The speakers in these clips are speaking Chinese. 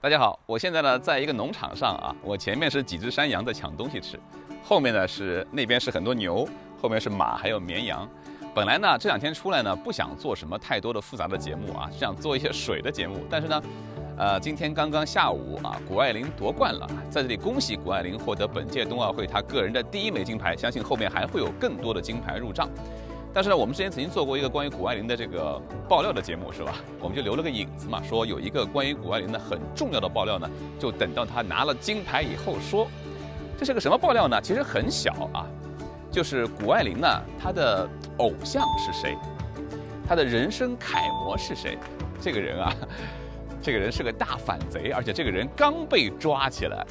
大家好，我现在呢在一个农场上啊，我前面是几只山羊在抢东西吃，后面呢那边是很多牛，后面是马还有绵羊。本来呢这2天出来呢不想做什么太多的复杂的节目啊，只想做一些水的节目，但是呢，今天刚刚下午啊，谷爱凌夺冠了，在这里恭喜谷爱凌获得本届冬奥会她个人的第1枚金牌，相信后面还会有更多的金牌入账。但是呢，我们之前曾经做过一个关于谷爱凌的这个爆料的节目，是吧？我们就留了个影子嘛，说有一个关于谷爱凌的很重要的爆料呢，就等到她拿了金牌以后说。这是个什么爆料呢？其实很小啊，就是谷爱凌呢，她的偶像是谁？她的人生楷模是谁？这个人啊，这个人是个大反贼，而且这个人刚被抓起来。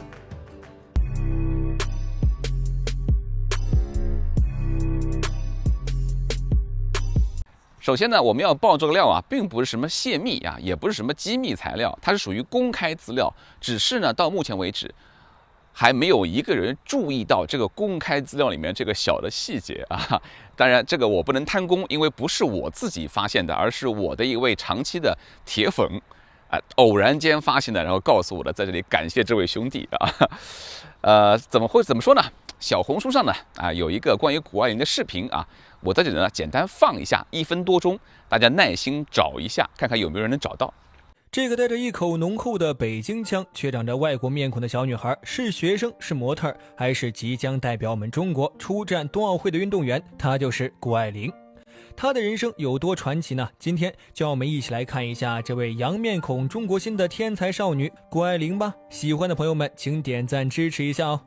首先呢，我们要爆这个料啊，并不是什么泄密啊，也不是什么机密材料，它是属于公开资料。只是呢，到目前为止，还没有一个人注意到这个公开资料里面这个小的细节啊。当然，这个我不能贪功，因为不是我自己发现的，而是我的一位长期的铁粉偶然间发现的，然后告诉我的，在这里感谢这位兄弟啊。怎么说呢？小红书上呢有一个关于谷爱凌的视频啊，我在这里呢简单放一下，1分多钟，大家耐心找一下，看看有没有人能找到。这个带着一口浓厚的北京腔却长着外国面孔的小女孩，是学生，是模特，还是即将代表我们中国出战冬奥会的运动员？她就是谷爱凌。她的人生有多传奇呢？今天就让我们一起来看一下这位洋面孔中国心的天才少女谷爱凌吧。喜欢的朋友们请点赞支持一下哦。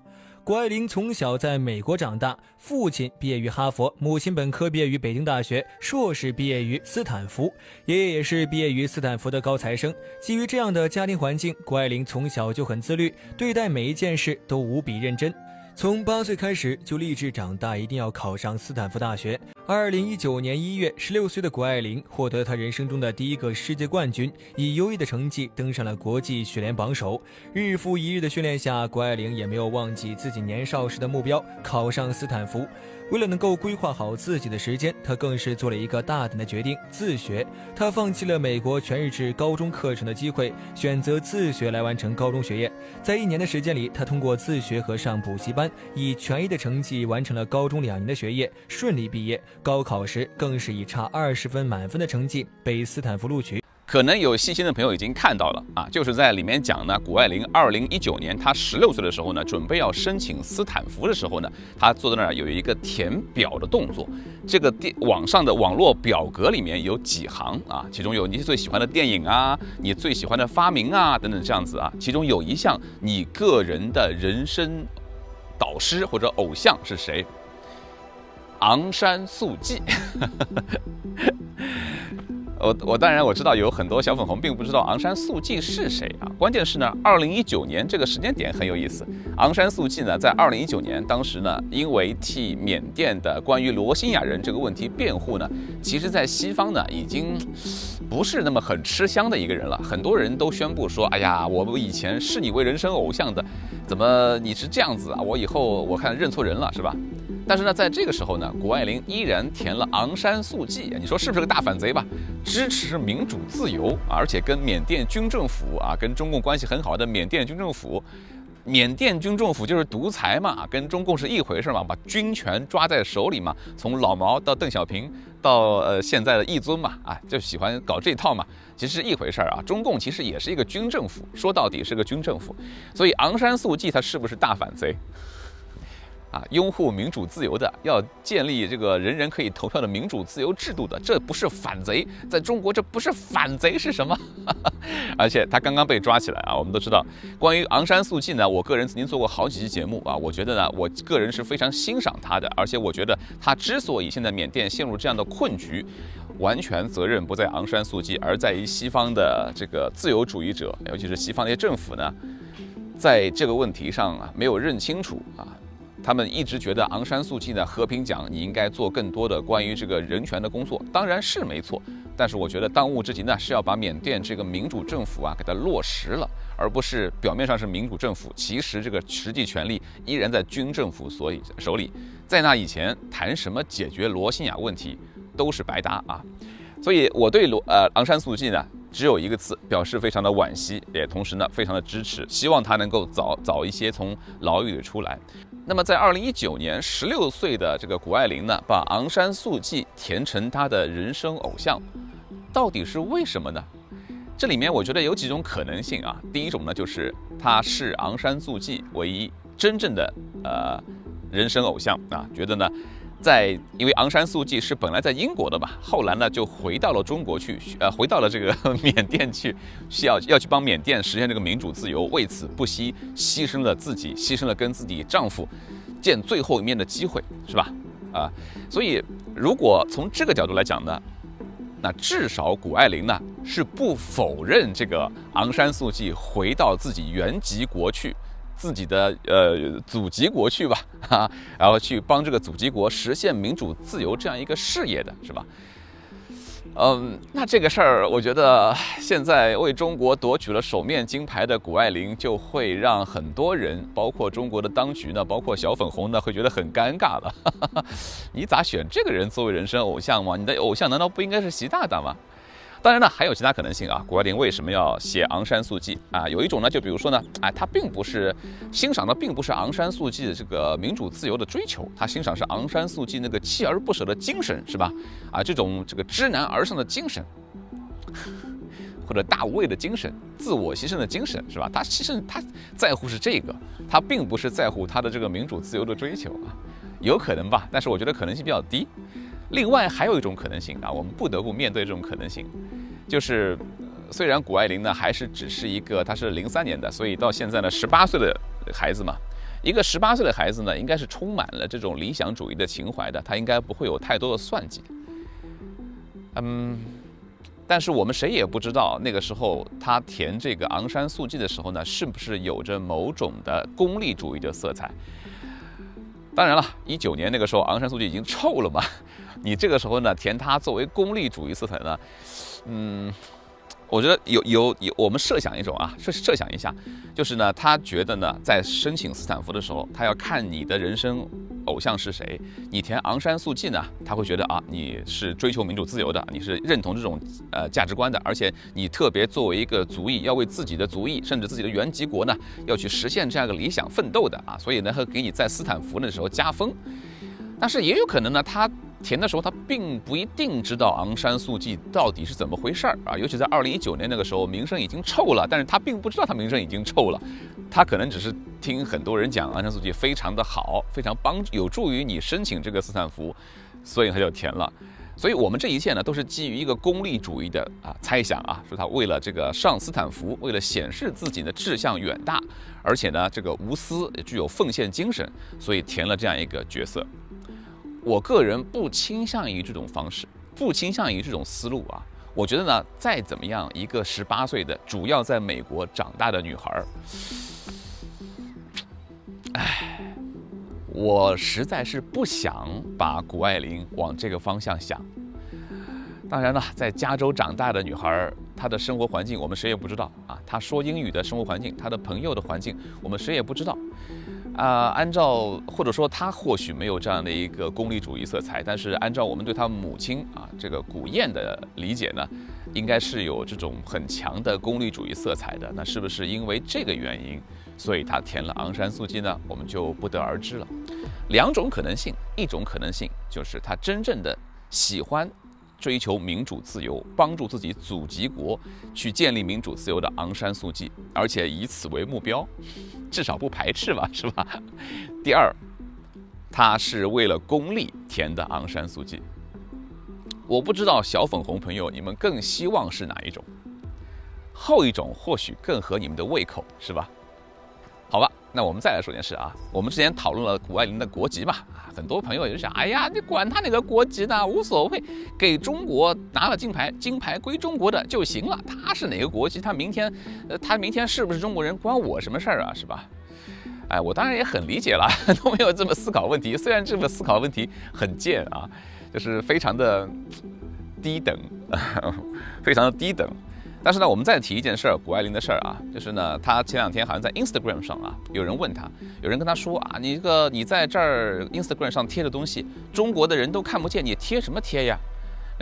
谷爱凌从小在美国长大，父亲毕业于哈佛，母亲本科毕业于北京大学，硕士毕业于斯坦福，爷爷也是毕业于斯坦福的高材生。基于这样的家庭环境，谷爱凌从小就很自律，对待每一件事都无比认真。从8岁开始就立志长大一定要考上斯坦福大学。2019年1月，16岁的谷爱凌获得她人生中的第1个世界冠军，以优异的成绩登上了国际雪联榜首。日复一日的训练下，谷爱凌也没有忘记自己年少时的目标，考上斯坦福。为了能够规划好自己的时间，她更是做了一个大胆的决定，自学。她放弃了美国全日制高中课程的机会，选择自学来完成高中学业。在1年的时间里，她通过自学和上补习班，以全1的成绩完成了高中2年的学业，顺利毕业。高考时更是以差20分满分的成绩被斯坦福录取。可能有细心的朋友已经看到了啊，就是在里面讲呢，谷爱凌2019年她16岁的时候呢，准备要申请斯坦福的时候呢，她坐在那儿有一个填表的动作。这个网上的网络表格里面有几行啊，其中有你最喜欢的电影啊，你最喜欢的发明啊等等这样子啊，其中有一项你个人的人生导师或者偶像是谁？昂山素季。我当然我知道有很多小粉红并不知道昂山素季是谁啊。关键是呢，2019年这个时间点很有意思。昂山素季呢，在2019年当时呢，因为替缅甸的关于罗兴亚人这个问题辩护呢，其实在西方呢已经不是那么很吃香的一个人了。很多人都宣布说，哎呀，我以前视你为人生偶像的，怎么你是这样子啊？我以后我看认错人了，是吧？但是呢，在这个时候呢，谷爱凌依然填了昂山素季，你说是不是个大反贼吧？支持民主自由，而且跟缅甸军政府啊，跟中共关系很好的缅甸军政府，缅甸军政府就是独裁嘛，跟中共是一回事嘛，把军权抓在手里嘛，从老毛到邓小平到现在的一尊嘛，就喜欢搞这套嘛，其实是一回事啊。中共其实也是一个军政府，说到底是个军政府，所以昂山素季他是不是大反贼？拥护民主自由的，要建立这个人人可以投票的民主自由制度的，这不是反贼，在中国这不是反贼是什么？而且他刚刚被抓起来啊，我们都知道，关于昂山素季呢，我个人曾经做过好几期节目啊，我觉得呢，我个人是非常欣赏他的，而且我觉得他之所以现在缅甸陷入这样的困局，完全责任不在昂山素季，而在于西方的这个自由主义者，尤其是西方的一些政府呢，在这个问题上没有认清楚啊。他们一直觉得昂山素季呢，和平奖你应该做更多的关于这个人权的工作，当然是没错。但是我觉得当务之急呢，是要把缅甸这个民主政府给它落实了，而不是表面上是民主政府，其实这个实际权力依然在军政府手里。在那以前，谈什么解决罗兴亚问题都是白搭啊。所以我对昂山素季呢，只有一个字，表示非常的惋惜，也同时呢非常的支持，希望他能够早一些从牢狱里出来。那么在2019年，16岁的这个谷爱凌呢，把昂山素季填成她的人生偶像，到底是为什么呢？这里面我觉得有几种可能性啊。第一种呢，就是她是昂山素季唯一真正的人生偶像啊，觉得呢。因为昂山素季是本来在英国的嘛，后来呢就回到了中国去，回到了这个缅甸去，要去帮缅甸实现这个民主自由，为此不惜牺牲了自己，牺牲了跟自己丈夫见最后一面的机会，是吧？所以如果从这个角度来讲呢，那至少谷爱凌呢是不否认这个昂山素季回到自己原籍国去。自己的祖籍国去吧，然后去帮这个祖籍国实现民主自由这样一个事业的，是吧？那这个事儿，我觉得现在为中国夺取了首面金牌的谷爱凌，就会让很多人，包括中国的当局呢，包括小粉红呢，会觉得很尴尬了。你咋选这个人作为人生偶像吗？你的偶像难道不应该是习大大吗？当然呢，还有其他可能性啊。谷爱凌为什么要写昂山素季啊？有一种呢，就比如说呢，他并不是欣赏的，并不是昂山素季的这个民主自由的追求，他欣赏是昂山素季那个锲而不舍的精神，是吧？这个知难而上的精神，或者大无畏的精神，自我牺牲的精神，是吧？他在乎是这个，他并不是在乎他的这个民主自由的追求啊，有可能吧？但是我觉得可能性比较低。另外还有一种可能性啊，我们不得不面对这种可能性，就是虽然谷爱凌呢还是只是一个，她是03年的，所以到现在呢18岁的孩子嘛，一个18岁的孩子呢，应该是充满了这种理想主义的情怀的，他应该不会有太多的算计。但是我们谁也不知道那个时候他填这个昂山素季的时候呢，是不是有着某种的功利主义的色彩。当然了，19年那个时候昂山素季已经臭了嘛，你这个时候呢填他作为功利主义色彩呢，我觉得有我们设想一种啊，设想一下，就是呢他觉得呢在申请斯坦福的时候，他要看你的人生偶像是谁，你填昂山素季呢，他会觉得你是追求民主自由的，你是认同这种价值观的，而且你特别作为一个族裔，要为自己的族裔甚至自己的原籍国呢，要去实现这样一个理想奋斗的所以呢会给你在斯坦福的时候加分。但是也有可能呢，他填的时候他并不一定知道昂山素季到底是怎么回事尤其在2019年那个时候，名声已经臭了，但是他并不知道他名声已经臭了，他可能只是听很多人讲昂山素季非常的好，非常有助于你申请这个斯坦福，所以他就填了。所以我们这一切呢，都是基于一个功利主义的猜想说他为了这个上斯坦福，为了显示自己的志向远大，而且呢这个无私也具有奉献精神，所以填了这样一个角色。我个人不倾向于这种方式，不倾向于这种思路我觉得呢，再怎么样，一个18岁的主要在美国长大的女孩，我实在是不想把谷爱凌往这个方向想。当然了，在加州长大的女孩，她的生活环境我们谁也不知道她说英语的生活环境，她的朋友的环境，我们谁也不知道。按照或者说他或许没有这样的一个功利主义色彩，但是按照我们对他母亲这个谷燕的理解呢，应该是有这种很强的功利主义色彩的。那是不是因为这个原因，所以他填了昂山素季呢？我们就不得而知了。两种可能性，一种可能性就是他真正的喜欢追求民主自由，帮助自己祖籍国去建立民主自由的昂山素季，而且以此为目标，至少不排斥吧，是吧？第二，他是为了功利填的昂山素季。我不知道小粉红朋友你们更希望是哪一种？后一种或许更合你们的胃口，是吧？好吧，那我们再来说件事我们之前讨论了谷爱凌的国籍嘛，很多朋友也就想，哎呀，你管他那个国籍呢，无所谓，给中国拿了金牌，金牌归中国的就行了。他是哪个国籍，他明天是不是中国人，关我什么事儿是吧？我当然也很理解了，都没有这么思考问题。虽然这么思考问题很贱就是非常的低等，非常的低等。但是呢，我们再提一件事儿，谷爱凌的事儿就是呢，她前2天好像在 Instagram 上有人问她，有人跟她说你在这儿 Instagram 上贴的东西，中国的人都看不见，你贴什么贴呀？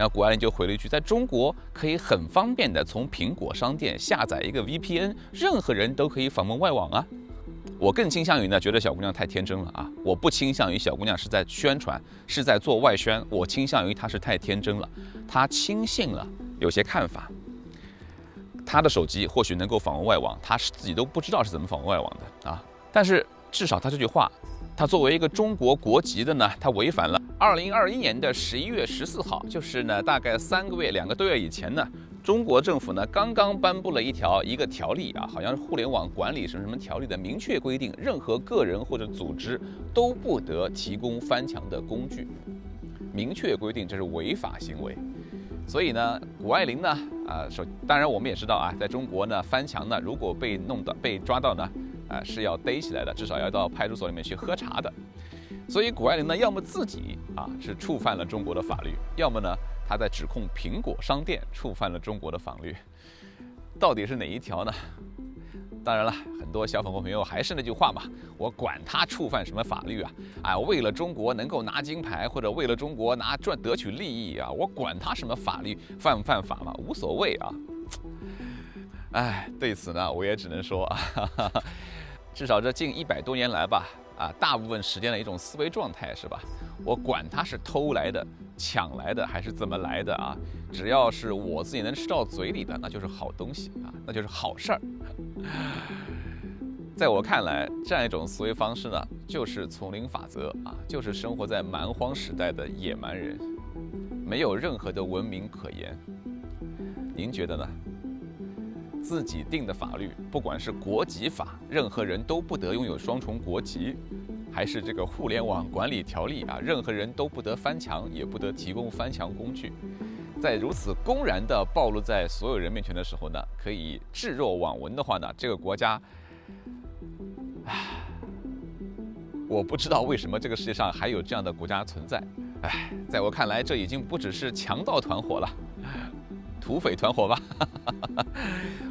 然后谷爱凌就回了一句，在中国可以很方便的从苹果商店下载一个 VPN， 任何人都可以访问外网啊。我更倾向于呢，觉得小姑娘太天真了啊！我不倾向于小姑娘是在宣传，是在做外宣，我倾向于她是太天真了，她轻信了有些看法。她的手机或许能够访问外网，她自己都不知道是怎么访问外网的啊！但是至少她这句话，她作为一个中国国籍的呢，她违反了2021年的11月14号，就是呢大概2个多月以前呢。中国政府呢刚刚颁布了一个条例啊，好像是互联网管理什么条例的，明确规定，任何个人或者组织都不得提供翻墙的工具，明确规定这是违法行为。所以呢，谷爱凌呢当然我们也知道啊，在中国呢翻墙呢，如果被抓到呢是要逮起来的，至少要到派出所里面去喝茶的。所以谷爱凌呢，要么自己是触犯了中国的法律，要么呢他在指控苹果商店触犯了中国的法律，到底是哪一条呢？当然了，很多小粉红朋友还是那句话嘛，我管他触犯什么法律啊！为了中国能够拿金牌，或者为了中国得取利益啊，我管他什么法律犯不犯法嘛，无所谓啊！对此呢，我也只能说至少这近100多年来吧，大部分时间的一种思维状态是吧？我管他是偷来的、抢来的还是怎么来的啊？只要是我自己能吃到嘴里的，那就是好东西啊，那就是好事儿。在我看来，这样一种思维方式呢，就是丛林法则啊，就是生活在蛮荒时代的野蛮人，没有任何的文明可言。您觉得呢？自己定的法律，不管是国籍法，任何人都不得拥有双重国籍，还是这个互联网管理条例任何人都不得翻墙，也不得提供翻墙工具。在如此公然地暴露在所有人面前的时候呢，可以置若罔闻的话呢，这个国家，我不知道为什么这个世界上还有这样的国家存在。在我看来，这已经不只是强盗团伙了。土匪团伙吧。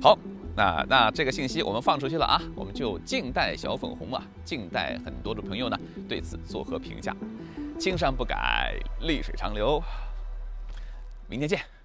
好，那这个信息我们放出去了啊，我们就静待小粉红静待很多的朋友呢对此作何评价。青山不改，绿水长流。明天见。